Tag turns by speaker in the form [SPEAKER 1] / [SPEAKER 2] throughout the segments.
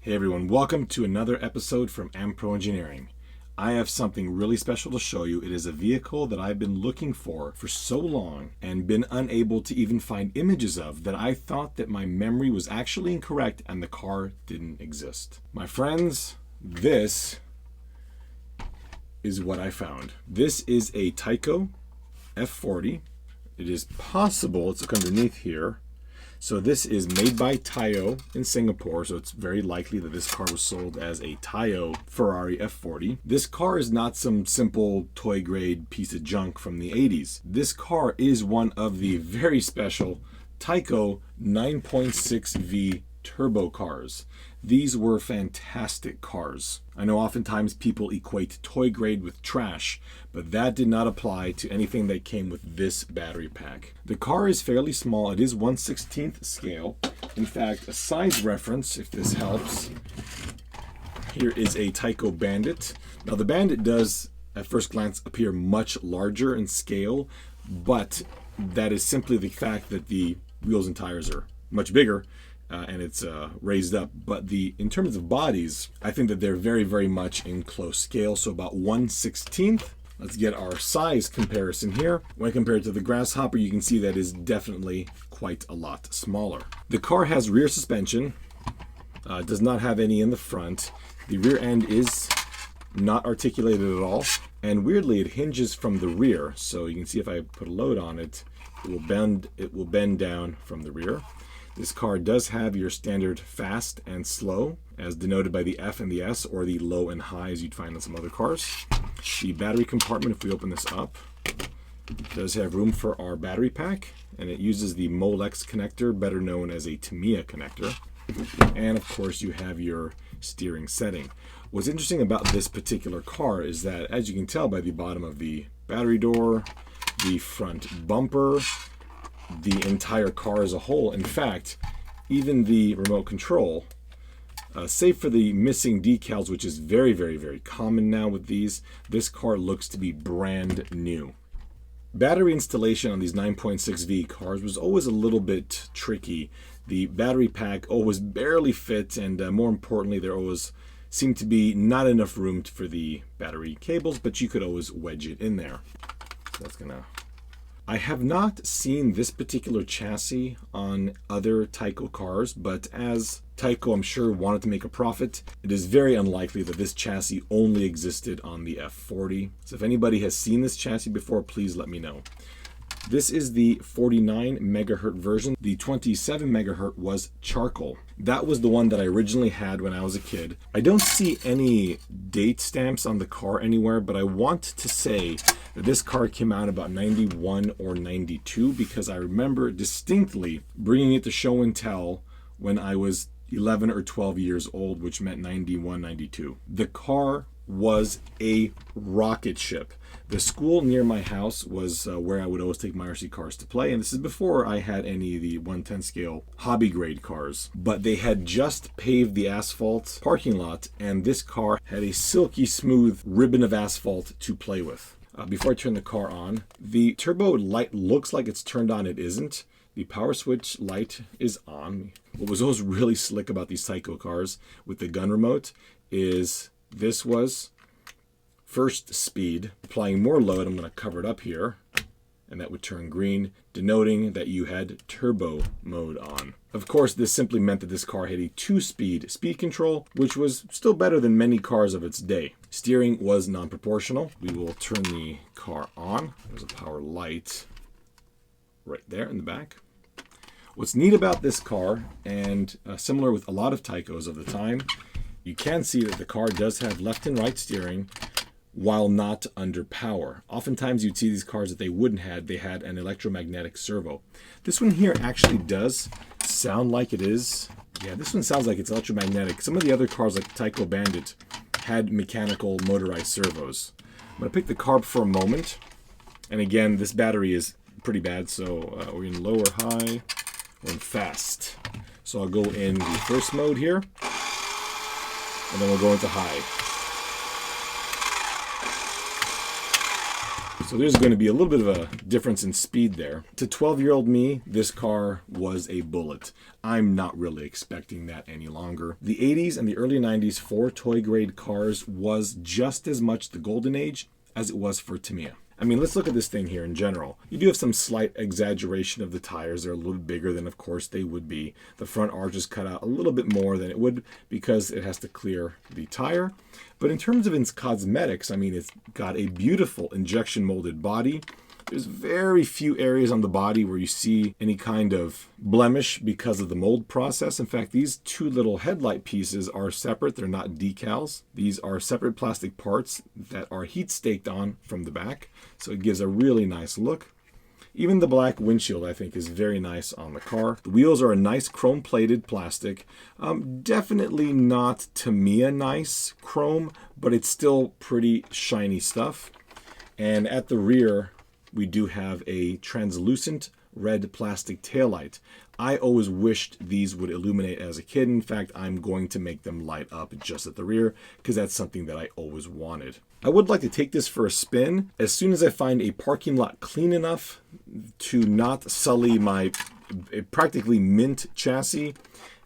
[SPEAKER 1] Hey everyone, welcome to another episode from Ampro Engineering. I have something really special to show you. It is a vehicle that I've been looking for so long and been unable to even find images of, that I thought that my memory was actually incorrect and the car didn't exist. My friends, this is what I found. This is a Tyco F40. It is possible, let's look underneath here. So this is made by Tyco in Singapore, so it's very likely that this car was sold as a Tyco Ferrari F40. This car is not some simple toy grade piece of junk from the 80s. This car is one of the very special Tyco 9.6V turbo cars. These were fantastic cars. I know oftentimes people equate toy grade with trash, but that did not apply to anything that came with this battery pack. The car is fairly small. It is 1/16 scale. In fact, a size reference, if this helps, here is a Tyco Bandit. Now the Bandit does, at first glance, appear much larger in scale, but that is simply the fact that the wheels and tires are much bigger. And it's raised up, but in terms of bodies, I think that they're very, very much in close scale, so about 1/16. Let's get our size comparison here. When compared to the Grasshopper, you can see that is definitely quite a lot smaller. The car has rear suspension, does not have any in the front. The rear end is not articulated at all, and weirdly it hinges from the rear, so you can see if I put a load on it, it will bend down from the rear. This car does have your standard fast and slow, as denoted by the F and the S, or the low and high as you'd find on some other cars. The battery compartment, if we open this up, does have room for our battery pack, and it uses the Molex connector, better known as a Tamiya connector. And of course you have your steering setting. What's interesting about this particular car is that, as you can tell by the bottom of the battery door, the front bumper, the entire car as a whole, in fact, even the remote control, save for the missing decals, which is very, very, very common now with these, this car looks to be brand new. Battery installation on these 9.6V cars was always a little bit tricky. The battery pack always barely fit, and more importantly, there always seemed to be not enough room for the battery cables, but you could always wedge it in there. So that's gonna... I have not seen this particular chassis on other Tyco cars, but as Tyco, I'm sure, wanted to make a profit, it is very unlikely that this chassis only existed on the F40. So if anybody has seen this chassis before, please let me know. This is the 49 megahertz version. The 27 megahertz was charcoal. That was the one that I originally had when I was a kid. I don't see any date stamps on the car anywhere, but I want to say that this car came out about 91 or 92, because I remember distinctly bringing it to show and tell when I was 11 or 12 years old, which meant 91, 92. The car was a rocket ship. The school near my house was where I would always take my RC cars to play, and this is before I had any of the 1/10 scale hobby grade cars. But they had just paved the asphalt parking lot, and this car had a silky smooth ribbon of asphalt to play with. Before I turn the car on, the turbo light looks like it's turned on. It isn't. The power switch light is on. What was always really slick about these Tyco cars with the gun remote is this was first speed. Applying more load, I'm going to cover it up here, and that would turn green, denoting that you had turbo mode on. Of course, this simply meant that this car had a 2-speed speed control, which was still better than many cars of its day. Steering was non-proportional. We will turn the car on. There's a power light right there in the back. What's neat about this car, and similar with a lot of Tycos of the time, you can see that the car does have left and right steering while not under power. Oftentimes you'd see these cars that they wouldn't have. They had an electromagnetic servo. This one here actually does sound like it is. Yeah, this one sounds like it's electromagnetic. Some of the other cars like Tyco Bandit had mechanical motorized servos. I'm going to pick the car up for a moment. And again, this battery is pretty bad, so we're in low or high. We're in fast. So I'll go in the first mode here, and then we'll go into high. So there's going to be a little bit of a difference in speed there. To 12-year-old me, this car was a bullet. I'm not really expecting that any longer. The 80s and the early 90s for toy grade cars was just as much the golden age as it was for Tamiya. I mean, let's look at this thing here in general. You do have some slight exaggeration of the tires. They're a little bit bigger than, of course, they would be. The front arch is cut out a little bit more than it would because it has to clear the tire. But in terms of its cosmetics, I mean, it's got a beautiful injection molded body. There's very few areas on the body where you see any kind of blemish because of the mold process. In fact, these two little headlight pieces are separate. They're not decals. These are separate plastic parts that are heat staked on from the back. So it gives a really nice look. Even the black windshield, I think, is very nice on the car. The wheels are a nice chrome-plated plastic. Definitely not Tamiya nice chrome, but it's still pretty shiny stuff. And at the rear, we do have a translucent red plastic taillight. I always wished these would illuminate as a kid. In fact, I'm going to make them light up just at the rear because that's something that I always wanted. I would like to take this for a spin as soon as I find a parking lot clean enough to not sully my practically mint chassis.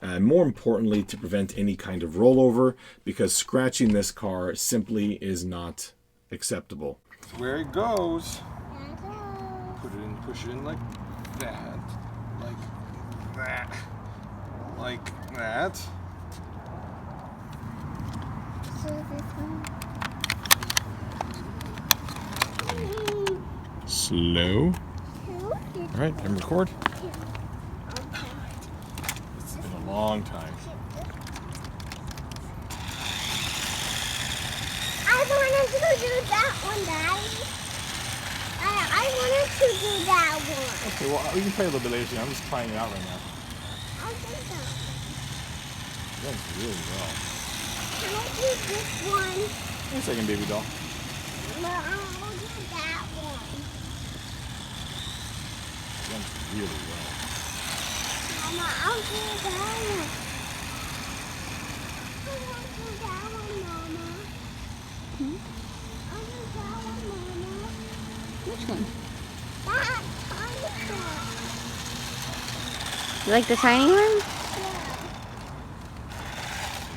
[SPEAKER 1] And more importantly, to prevent any kind of rollover, because scratching this car simply is not acceptable.
[SPEAKER 2] Where it goes. Push it in like that, like that.
[SPEAKER 1] Slow. All right, and record. It's been a long time.
[SPEAKER 3] I wanted to do that one, Daddy. I wanted to do that one.
[SPEAKER 2] Okay, well, we can play a little bit later. I'm just trying it out right now.
[SPEAKER 3] I'll do that.
[SPEAKER 2] That's really well.
[SPEAKER 3] Can I do this one?
[SPEAKER 2] Wait a second, baby doll.
[SPEAKER 3] No, I'll do that one.
[SPEAKER 2] That's really well.
[SPEAKER 3] Mama, I'll do that one. I want to do that one, Mama. I'll do that one, Mama.
[SPEAKER 4] Which one?
[SPEAKER 3] That tiny one.
[SPEAKER 4] You like the tiny one?
[SPEAKER 3] Yeah.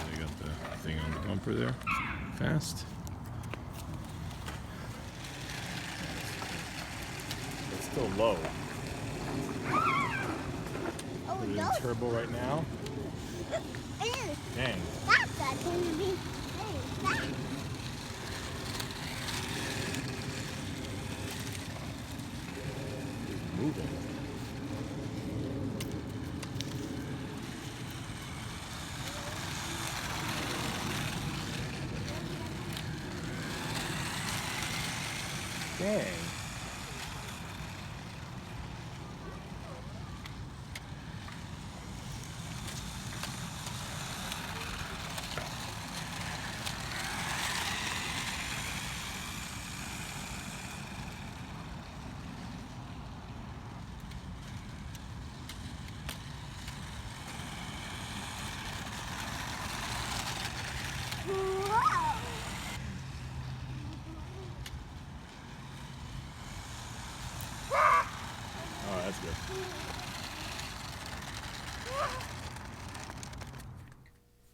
[SPEAKER 1] They got the thing on the bumper there. Fast.
[SPEAKER 2] It's still low.
[SPEAKER 3] Oh,
[SPEAKER 2] Put it in
[SPEAKER 3] those.
[SPEAKER 2] turbo right now.
[SPEAKER 3] Ew,
[SPEAKER 2] Dang.
[SPEAKER 3] that's going to be. That.
[SPEAKER 2] It's moving. Dang.
[SPEAKER 3] Whoa.
[SPEAKER 2] Oh, that's good.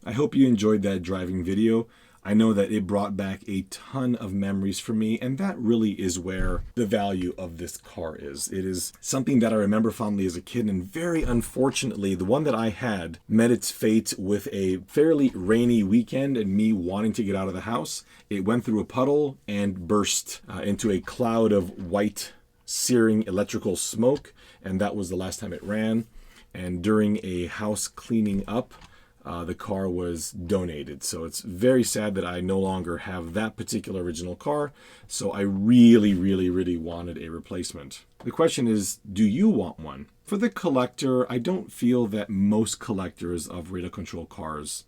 [SPEAKER 1] I hope you enjoyed that driving video. I know that it brought back a ton of memories for me, and that really is where the value of this car is. It is something that I remember fondly as a kid, and very unfortunately, the one that I had met its fate with a fairly rainy weekend and me wanting to get out of the house. It went through a puddle and burst into a cloud of white, searing electrical smoke, and that was the last time it ran. And during a house cleaning up, the car was donated. So it's very sad that I no longer have that particular original car. So I really, really, really wanted a replacement. The question is, do you want one? For the collector, I don't feel that most collectors of radio control cars,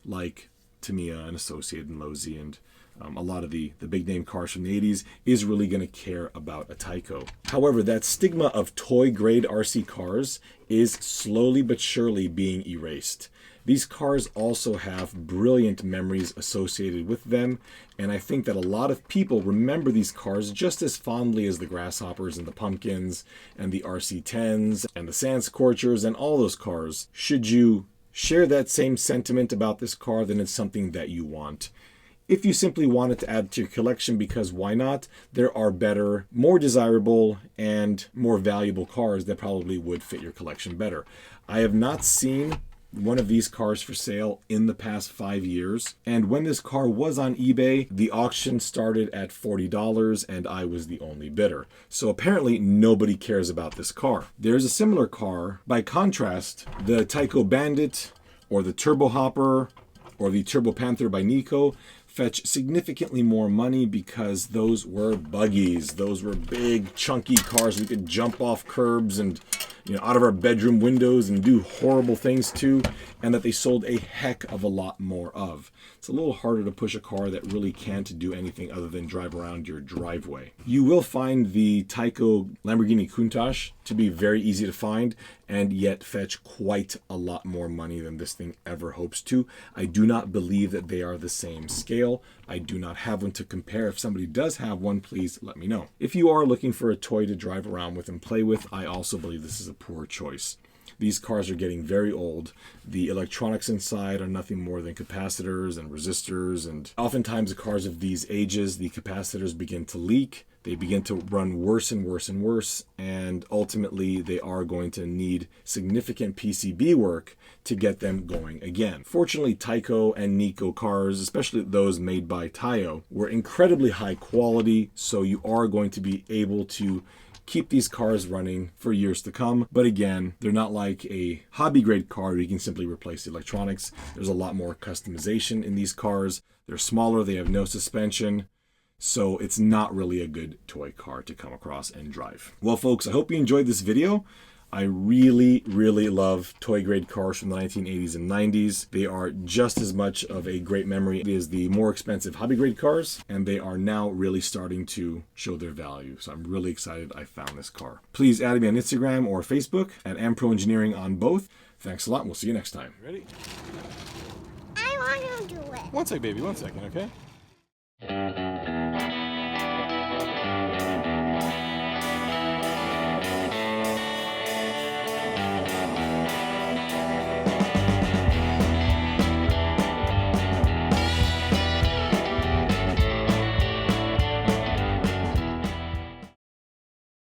[SPEAKER 1] like Tamiya and Associated and Losi and a lot of the big name cars from the 80s, is really going to care about a Tyco. However, that stigma of toy grade RC cars is slowly but surely being erased. These cars also have brilliant memories associated with them, and I think that a lot of people remember these cars just as fondly as the Grasshoppers and the Pumpkins and the RC10s and the Sand Scorchers and all those cars. Should you share that same sentiment about this car, then it's something that you want. If you simply want it to add to your collection because why not, there are better, more desirable, and more valuable cars that probably would fit your collection better. I have not seen one of these cars for sale in the past 5 years, and when this car was on eBay, the auction started at $40 and I was the only bidder. So apparently nobody cares about this car. There's a similar car, by contrast, the Tyco Bandit or the Turbo Hopper or the Turbo Panther by Nico fetch significantly more money because those were buggies. Those were big, chunky cars we could jump off curbs and out of our bedroom windows and do horrible things to, and that they sold a heck of a lot more of. It's a little harder to push a car that really can't do anything other than drive around your driveway. You will find the Tyco Lamborghini Countach to be very easy to find and yet fetch quite a lot more money than this thing ever hopes to. I do not believe that they are the same scale. I do not have one to compare. If somebody does have one, please let me know. If you are looking for a toy to drive around with and play with, I also believe this is a poor choice. These cars are getting very old. The electronics inside are nothing more than capacitors and resistors, and oftentimes the cars of these ages, the capacitors begin to leak. They begin to run worse and worse and worse, and ultimately they are going to need significant PCB work to get them going again. Fortunately, Tyco and Nico cars, especially those made by Tyco, were incredibly high quality, so you are going to be able to keep these cars running for years to come. But again, they're not like a hobby grade car where you can simply replace the electronics. There's a lot more customization in these cars. They're smaller, they have no suspension. So it's not really a good toy car to come across and drive. Well, folks, I hope you enjoyed this video. I really, really love toy grade cars from the 1980s and 90s. They are just as much of a great memory as the more expensive hobby grade cars, and they are now really starting to show their value. So I'm really excited I found this car. Please add me on Instagram or Facebook at Ampro Engineering on both. Thanks a lot, and we'll see you next time.
[SPEAKER 2] Ready?
[SPEAKER 3] I want to do it.
[SPEAKER 2] One sec, baby. 1 second, okay?